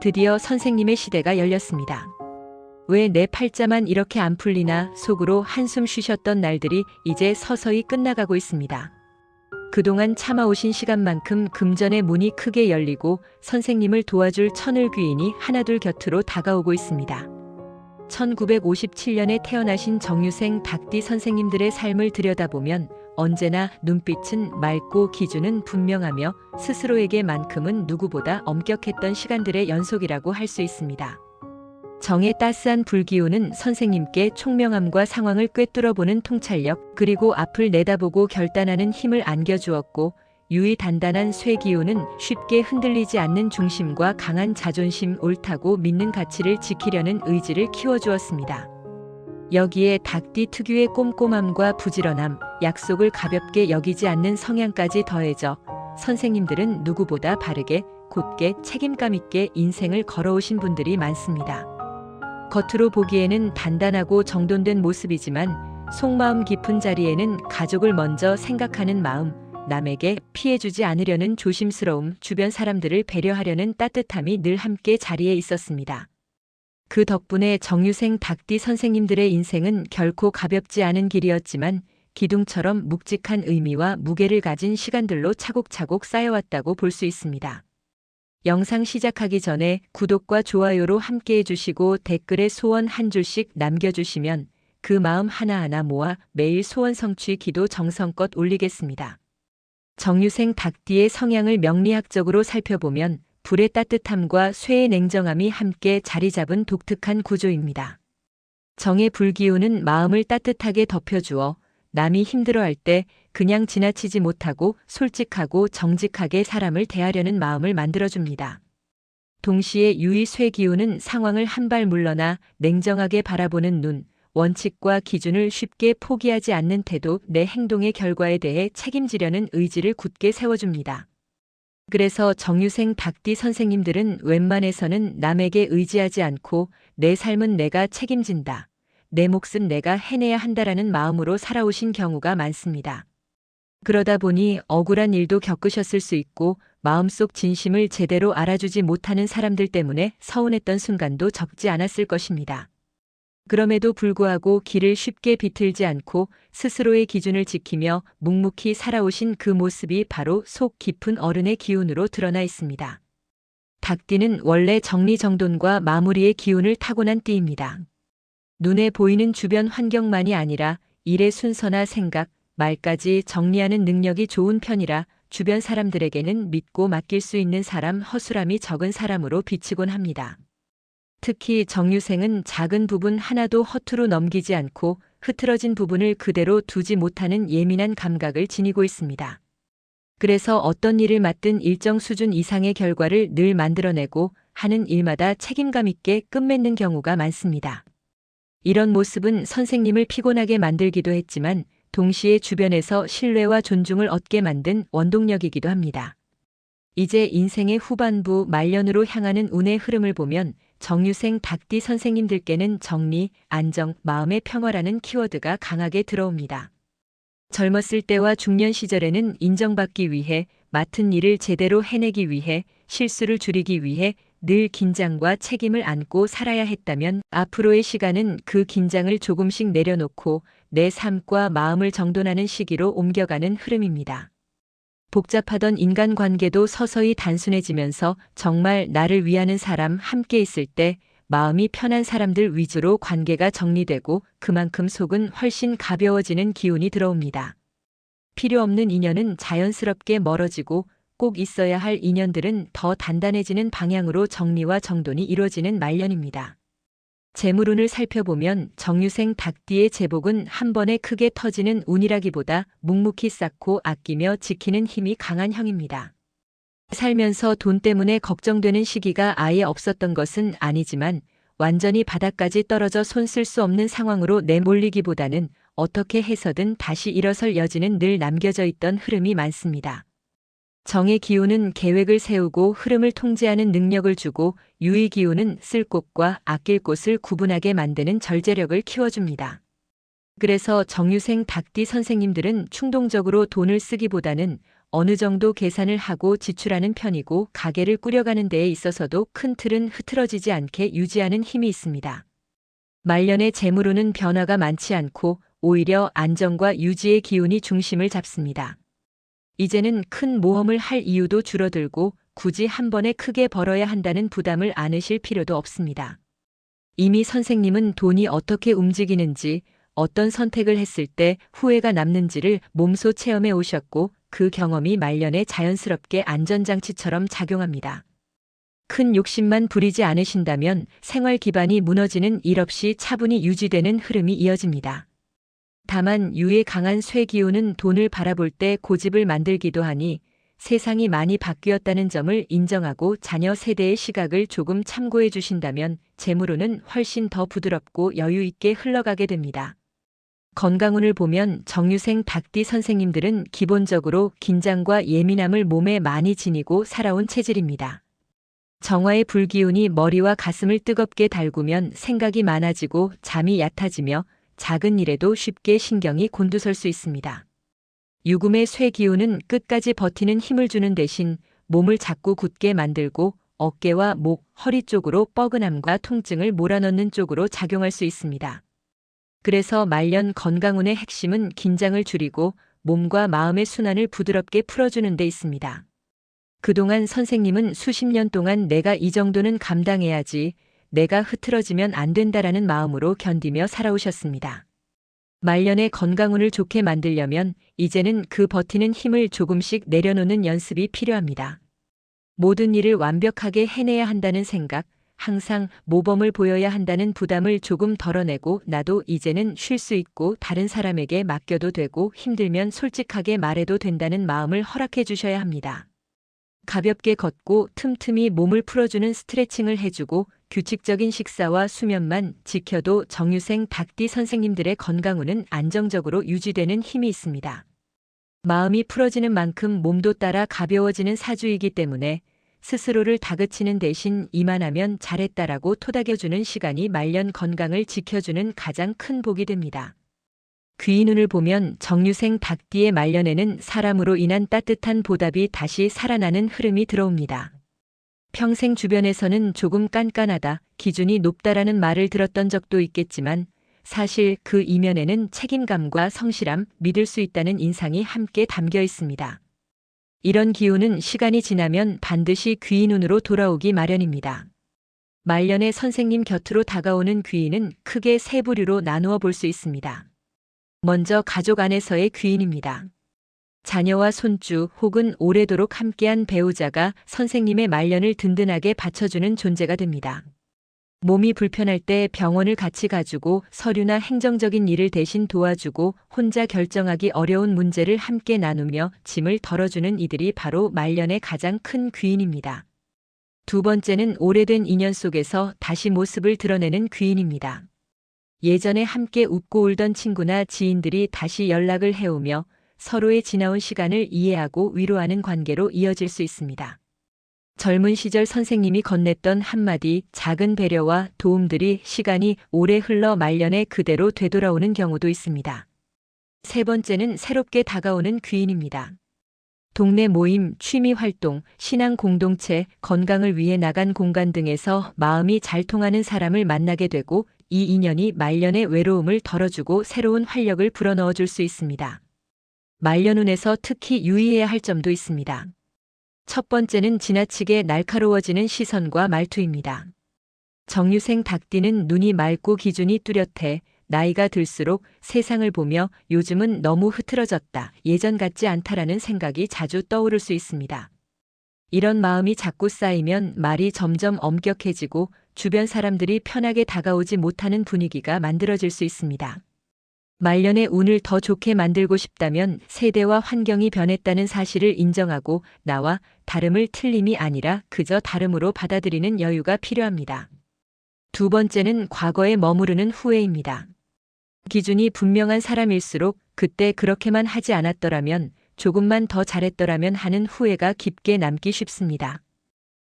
드디어 선생님의 시대가 열렸습니다. 왜 내 팔자만 이렇게 안 풀리나 속으로 한숨 쉬셨던 날들이 이제 서서히 끝나가고 있습니다. 그동안 참아오신 시간만큼 금전의 문이 크게 열리고 선생님을 도와줄 천을 귀인이 하나둘 곁으로 다가오고 있습니다. 1957년에 태어나신 정유생 닭띠 선생님들의 삶을 들여다보면 언제나 눈빛은 맑고 기준은 분명하며 스스로에게만큼은 누구보다 엄격했던 시간들의 연속이라고 할 수 있습니다. 정의 따스한 불기운은 선생님께 총명함과 상황을 꿰뚫어보는 통찰력, 그리고 앞을 내다보고 결단하는 힘을 안겨주었고, 유의 단단한 쇠기운은 쉽게 흔들리지 않는 중심과 강한 자존심, 옳다고 믿는 가치를 지키려는 의지를 키워주었습니다. 여기에 닭띠 특유의 꼼꼼함과 부지런함, 약속을 가볍게 여기지 않는 성향까지 더해져 선생님들은 누구보다 바르게, 곧게, 책임감 있게 인생을 걸어오신 분들이 많습니다. 겉으로 보기에는 단단하고 정돈된 모습이지만 속마음 깊은 자리에는 가족을 먼저 생각하는 마음, 남에게 피해주지 않으려는 조심스러움, 주변 사람들을 배려하려는 따뜻함이 늘 함께 자리에 있었습니다. 그 덕분에 정유생 닭띠 선생님들의 인생은 결코 가볍지 않은 길이었지만 기둥처럼 묵직한 의미와 무게를 가진 시간들로 차곡차곡 쌓여왔다고 볼 수 있습니다. 영상 시작하기 전에 구독과 좋아요로 함께해 주시고 댓글에 소원 한 줄씩 남겨주시면 그 마음 하나하나 모아 매일 소원 성취 기도 정성껏 올리겠습니다. 정유생 닭띠의 성향을 명리학적으로 살펴보면 불의 따뜻함과 쇠의 냉정함이 함께 자리 잡은 독특한 구조입니다. 정의 불기운은 마음을 따뜻하게 덮여주어 남이 힘들어할 때 그냥 지나치지 못하고 솔직하고 정직하게 사람을 대하려는 마음을 만들어줍니다. 동시에 유의 쇠기운은 상황을 한 발 물러나 냉정하게 바라보는 눈, 원칙과 기준을 쉽게 포기하지 않는 태도, 내 행동의 결과에 대해 책임지려는 의지를 굳게 세워줍니다. 그래서 정유생 닭띠 선생님들은 웬만해서는 남에게 의지하지 않고 내 삶은 내가 책임진다, 내 몫은 내가 해내야 한다라는 마음으로 살아오신 경우가 많습니다. 그러다 보니 억울한 일도 겪으셨을 수 있고 마음속 진심을 제대로 알아주지 못하는 사람들 때문에 서운했던 순간도 적지 않았을 것입니다. 그럼에도 불구하고 길을 쉽게 비틀지 않고 스스로의 기준을 지키며 묵묵히 살아오신 그 모습이 바로 속 깊은 어른의 기운으로 드러나 있습니다. 닭띠는 원래 정리정돈과 마무리의 기운을 타고난 띠입니다. 눈에 보이는 주변 환경만이 아니라 일의 순서나 생각, 말까지 정리하는 능력이 좋은 편이라 주변 사람들에게는 믿고 맡길 수 있는 사람, 허술함이 적은 사람으로 비치곤 합니다. 특히 정유생은 작은 부분 하나도 허투루 넘기지 않고 흐트러진 부분을 그대로 두지 못하는 예민한 감각을 지니고 있습니다. 그래서 어떤 일을 맡든 일정 수준 이상의 결과를 늘 만들어내고 하는 일마다 책임감 있게 끝맺는 경우가 많습니다. 이런 모습은 선생님을 피곤하게 만들기도 했지만 동시에 주변에서 신뢰와 존중을 얻게 만든 원동력이기도 합니다. 이제 인생의 후반부 말년으로 향하는 운의 흐름을 보면 정유생 닭띠 선생님들께는 정리, 안정, 마음의 평화라는 키워드가 강하게 들어옵니다. 젊었을 때와 중년 시절에는 인정받기 위해, 맡은 일을 제대로 해내기 위해, 실수를 줄이기 위해 늘 긴장과 책임을 안고 살아야 했다면 앞으로의 시간은 그 긴장을 조금씩 내려놓고 내 삶과 마음을 정돈하는 시기로 옮겨가는 흐름입니다. 복잡하던 인간관계도 서서히 단순해지면서 정말 나를 위하는 사람 함께 있을 때 마음이 편한 사람들 위주로 관계가 정리되고 그만큼 속은 훨씬 가벼워지는 기운이 들어옵니다. 필요 없는 인연은 자연스럽게 멀어지고 꼭 있어야 할 인연들은 더 단단해지는 방향으로 정리와 정돈이 이루어지는 말년입니다. 재물운을 살펴보면 정유생 닭띠의 재복은 한 번에 크게 터지는 운이라기보다 묵묵히 쌓고 아끼며 지키는 힘이 강한 형입니다. 살면서 돈 때문에 걱정되는 시기가 아예 없었던 것은 아니지만 완전히 바닥까지 떨어져 손 쓸 수 없는 상황으로 내몰리기보다는 어떻게 해서든 다시 일어설 여지는 늘 남겨져 있던 흐름이 많습니다. 정의 기운은 계획을 세우고 흐름을 통제하는 능력을 주고 유의 기운은 쓸 곳과 아낄 곳을 구분하게 만드는 절제력을 키워줍니다. 그래서 정유생 닭띠 선생님들은 충동적으로 돈을 쓰기보다는 어느 정도 계산을 하고 지출하는 편이고 가게를 꾸려가는 데에 있어서도 큰 틀은 흐트러지지 않게 유지하는 힘이 있습니다. 말년의 재물운은 변화가 많지 않고 오히려 안정과 유지의 기운이 중심을 잡습니다. 이제는 큰 모험을 할 이유도 줄어들고 굳이 한 번에 크게 벌어야 한다는 부담을 안으실 필요도 없습니다. 이미 선생님은 돈이 어떻게 움직이는지, 어떤 선택을 했을 때 후회가 남는지를 몸소 체험해 오셨고 그 경험이 말년에 자연스럽게 안전장치처럼 작용합니다. 큰 욕심만 부리지 않으신다면 생활 기반이 무너지는 일 없이 차분히 유지되는 흐름이 이어집니다. 다만 유의 강한 쇠 기운은 돈을 바라볼 때 고집을 만들기도 하니 세상이 많이 바뀌었다는 점을 인정하고 자녀 세대의 시각을 조금 참고해 주신다면 재물운은 훨씬 더 부드럽고 여유 있게 흘러가게 됩니다. 건강운을 보면 정유생 닭띠 선생님들은 기본적으로 긴장과 예민함을 몸에 많이 지니고 살아온 체질입니다. 정화의 불기운이 머리와 가슴을 뜨겁게 달구면 생각이 많아지고 잠이 얕아지며 작은 일에도 쉽게 신경이 곤두설 수 있습니다. 유금의 쇠 기운은 끝까지 버티는 힘을 주는 대신 몸을 자꾸 굳게 만들고 어깨와 목, 허리 쪽으로 뻐근함과 통증을 몰아넣는 쪽으로 작용할 수 있습니다. 그래서 말년 건강운의 핵심은 긴장을 줄이고 몸과 마음의 순환을 부드럽게 풀어주는 데 있습니다. 그동안 선생님은 수십 년 동안 내가 이 정도는 감당해야지, 내가 흐트러지면 안 된다라는 마음으로 견디며 살아오셨습니다. 말년의 건강운을 좋게 만들려면 이제는 그 버티는 힘을 조금씩 내려놓는 연습이 필요합니다. 모든 일을 완벽하게 해내야 한다는 생각, 항상 모범을 보여야 한다는 부담을 조금 덜어내고 나도 이제는 쉴 수 있고 다른 사람에게 맡겨도 되고 힘들면 솔직하게 말해도 된다는 마음을 허락해 주셔야 합니다. 가볍게 걷고 틈틈이 몸을 풀어주는 스트레칭을 해주고 규칙적인 식사와 수면만 지켜도 정유생 닭띠 선생님들의 건강운은 안정적으로 유지되는 힘이 있습니다. 마음이 풀어지는 만큼 몸도 따라 가벼워지는 사주이기 때문에 스스로를 다그치는 대신 이만하면 잘했다라고 토닥여주는 시간이 말년 건강을 지켜주는 가장 큰 복이 됩니다. 귀인운을 보면 정유생 닭띠의 말년에는 사람으로 인한 따뜻한 보답이 다시 살아나는 흐름이 들어옵니다. 평생 주변에서는 조금 깐깐하다, 기준이 높다라는 말을 들었던 적도 있겠지만 사실 그 이면에는 책임감과 성실함, 믿을 수 있다는 인상이 함께 담겨 있습니다. 이런 기운은 시간이 지나면 반드시 귀인운으로 돌아오기 마련입니다. 말년에 선생님 곁으로 다가오는 귀인은 크게 세 부류로 나누어 볼 수 있습니다. 먼저 가족 안에서의 귀인입니다. 자녀와 손주 혹은 오래도록 함께한 배우자가 선생님의 말년을 든든하게 받쳐주는 존재가 됩니다. 몸이 불편할 때 병원을 같이 가주고 서류나 행정적인 일을 대신 도와주고 혼자 결정하기 어려운 문제를 함께 나누며 짐을 덜어주는 이들이 바로 말년의 가장 큰 귀인입니다. 두 번째는 오래된 인연 속에서 다시 모습을 드러내는 귀인입니다. 예전에 함께 웃고 울던 친구나 지인들이 다시 연락을 해오며 서로의 지나온 시간을 이해하고 위로하는 관계로 이어질 수 있습니다. 젊은 시절 선생님이 건넸던 한마디 작은 배려와 도움들이 시간이 오래 흘러 말년에 그대로 되돌아오는 경우도 있습니다. 세 번째는 새롭게 다가오는 귀인입니다. 동네 모임, 취미 활동, 신앙 공동체, 건강을 위해 나간 공간 등에서 마음이 잘 통하는 사람을 만나게 되고 이 인연이 말년의 외로움을 덜어주고 새로운 활력을 불어넣어 줄 수 있습니다. 말년운에서 특히 유의해야 할 점도 있습니다. 첫 번째는 지나치게 날카로워지는 시선과 말투입니다. 정유생 닭띠는 눈이 맑고 기준이 뚜렷해 나이가 들수록 세상을 보며 요즘은 너무 흐트러졌다, 예전 같지 않다라는 생각이 자주 떠오를 수 있습니다. 이런 마음이 자꾸 쌓이면 말이 점점 엄격해지고 주변 사람들이 편하게 다가오지 못하는 분위기가 만들어질 수 있습니다. 말년의 운을 더 좋게 만들고 싶다면 세대와 환경이 변했다는 사실을 인정하고 나와 다름을 틀림이 아니라 그저 다름으로 받아들이는 여유가 필요합니다. 두 번째는 과거에 머무르는 후회입니다. 기준이 분명한 사람일수록 그때 그렇게만 하지 않았더라면, 조금만 더 잘했더라면 하는 후회가 깊게 남기 쉽습니다.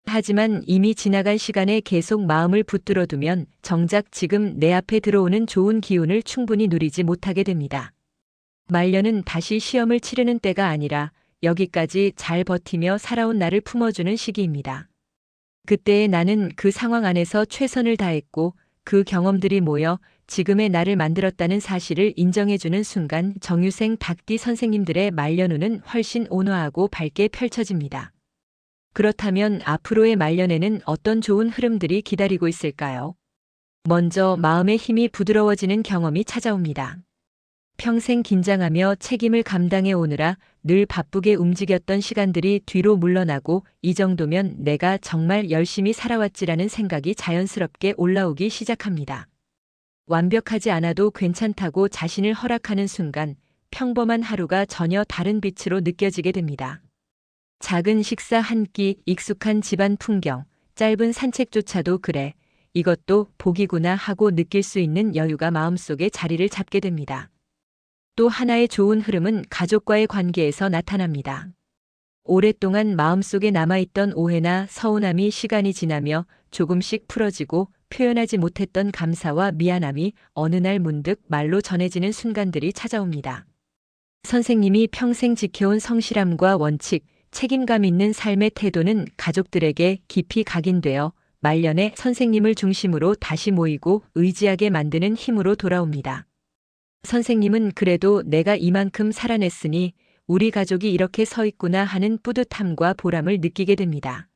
하지만 이미 지나간 시간에 계속 마음을 붙들어 두면 정작 지금 내 앞에 들어오는 좋은 기운을 충분히 누리지 못하게 됩니다. 말년은 다시 시험을 치르는 때가 아니라 여기까지 잘 버티며 살아온 나를 품어주는 시기입니다. 그때의 나는 그 상황 안에서 최선을 다했고 그 경험들이 모여 지금의 나를 만들었다는 사실을 인정해주는 순간 정유생 닭띠 선생님들의 말년운은 훨씬 온화하고 밝게 펼쳐집니다. 그렇다면 앞으로의 말년에는 어떤 좋은 흐름들이 기다리고 있을까요? 먼저 마음의 힘이 부드러워지는 경험이 찾아옵니다. 평생 긴장하며 책임을 감당해 오느라 늘 바쁘게 움직였던 시간들이 뒤로 물러나고 이 정도면 내가 정말 열심히 살아왔지라는 생각이 자연스럽게 올라오기 시작합니다. 완벽하지 않아도 괜찮다고 자신을 허락하는 순간 평범한 하루가 전혀 다른 빛으로 느껴지게 됩니다. 작은 식사 한 끼, 익숙한 집안 풍경, 짧은 산책조차도 그래, 이것도 복이구나 하고 느낄 수 있는 여유가 마음속에 자리를 잡게 됩니다. 또 하나의 좋은 흐름은 가족과의 관계에서 나타납니다. 오랫동안 마음속에 남아있던 오해나 서운함이 시간이 지나며 조금씩 풀어지고 표현하지 못했던 감사와 미안함이 어느 날 문득 말로 전해지는 순간들이 찾아옵니다. 선생님이 평생 지켜온 성실함과 원칙, 책임감 있는 삶의 태도는 가족들에게 깊이 각인되어 말년에 선생님을 중심으로 다시 모이고 의지하게 만드는 힘으로 돌아옵니다. 선생님은 그래도 내가 이만큼 살아냈으니 우리 가족이 이렇게 서 있구나 하는 뿌듯함과 보람을 느끼게 됩니다.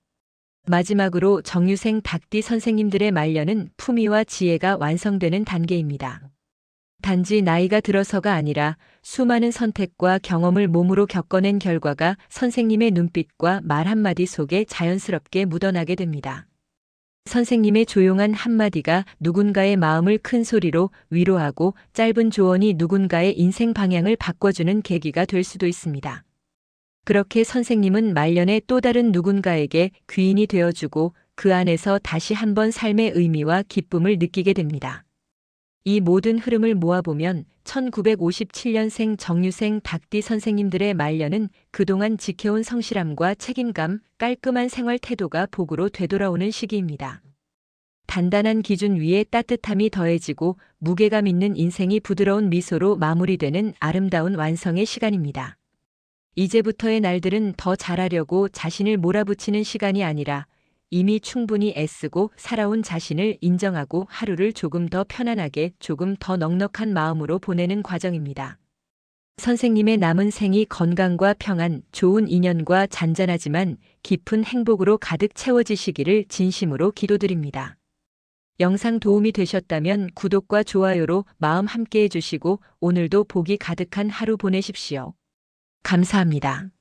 마지막으로 정유생 닭띠 선생님들의 말년은 품위와 지혜가 완성되는 단계입니다. 단지 나이가 들어서가 아니라 수많은 선택과 경험을 몸으로 겪어낸 결과가 선생님의 눈빛과 말 한마디 속에 자연스럽게 묻어나게 됩니다. 선생님의 조용한 한마디가 누군가의 마음을 큰 소리로 위로하고 짧은 조언이 누군가의 인생 방향을 바꿔주는 계기가 될 수도 있습니다. 그렇게 선생님은 말년에 또 다른 누군가에게 귀인이 되어주고 그 안에서 다시 한번 삶의 의미와 기쁨을 느끼게 됩니다. 이 모든 흐름을 모아보면 1957년생 정유생 닭띠 선생님들의 말년은 그동안 지켜온 성실함과 책임감, 깔끔한 생활 태도가 복으로 되돌아오는 시기입니다. 단단한 기준 위에 따뜻함이 더해지고 무게감 있는 인생이 부드러운 미소로 마무리되는 아름다운 완성의 시간입니다. 이제부터의 날들은 더 잘하려고 자신을 몰아붙이는 시간이 아니라 이미 충분히 애쓰고 살아온 자신을 인정하고 하루를 조금 더 편안하게, 조금 더 넉넉한 마음으로 보내는 과정입니다. 선생님의 남은 생이 건강과 평안, 좋은 인연과 잔잔하지만 깊은 행복으로 가득 채워지시기를 진심으로 기도드립니다. 영상 도움이 되셨다면 구독과 좋아요로 마음 함께 해주시고 오늘도 복이 가득한 하루 보내십시오. 감사합니다.